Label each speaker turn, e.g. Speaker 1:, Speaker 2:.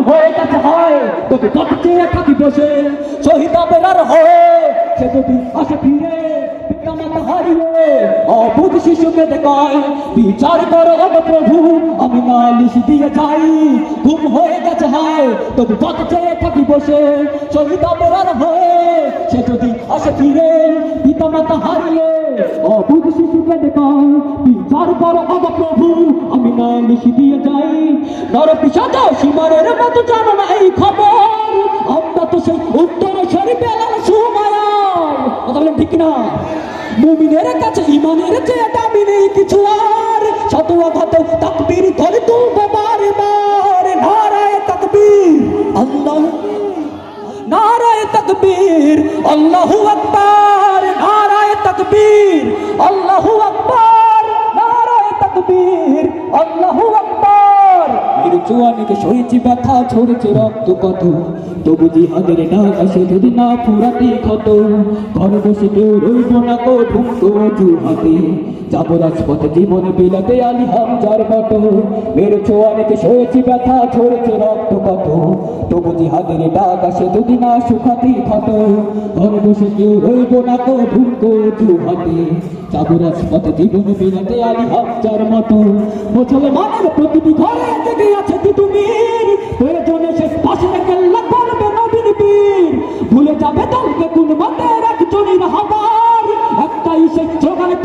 Speaker 1: হয়ে গেছে হয় তবে কত চেয়ে থাকি বসে শহীদ আবরার হয়ে সে যদি আসে ফিরে পিতামাতা হারিয়ে অবুধ শিশুকে দেখায় বিচার করো গো প্রভু আমি নালিশ দিয়ে যাই ঘুম হয়ে গেছে হয় তবে কত চেয়ে থাকি বসে শহীদ আবরার হয়ে সে যদি আসে ফিরে পিতামাতা হারিয়ে অবুধ শিশুকে দেখায় বিচার করো গো প্রভু আমি নালিশ দিয়ে যাই নরপিশাচ সীমারের মতো জানো না এই খবর আমরা তো সেই উত্তর শরীফ বেলাল সুমায়ার কথা বলেন ঠিক না মুমিনের কাছে ইমানের চেয়ে দামি নেই কিছু আর শত আঘাত তাকবীর ধরে তুলবো বারে বারে নারায়ে তাকবীর আল্লাহ নারায়ে তাকবীর আল্লাহু আকবার নারায়ে তাকবীর আল্লাহু আকবার নারায়ে তাকবীর আল্লাহু আকবার এর জোয়ানিকে সইছি ব্যথা ঝরেছে রক্ত কত তবু জিহাদের ডাক আসে যদি না ফুরাতে ক্ষত ঘরে বসে কেউ রইব না কো ঢুকতো জুহাতে যাবো রাজপথে জীবনে বিলাতে আলী হামজার মতো মেরে জোয়ানিকে সইছি ব্যথা ঝরেছে রক্ত কত তবু জিহাদের ডাক আসে যদি না সুখাতে ক্ষত ঘরে বসে কেউ রইব না কো ঢুকতো জুহাতে যাবো রাজপথে জীবনে বিলাতে আলী হামজার মতো মুসলমানের প্রতিটি ঘরে জেগে আছে তিতুমির প্রয়োজনে সে পাশে কেল্লা করবে নবীর বীর ভুলে যাবে দলকে কোন মতের একজনের হাবার একটাই সে স্লোগানে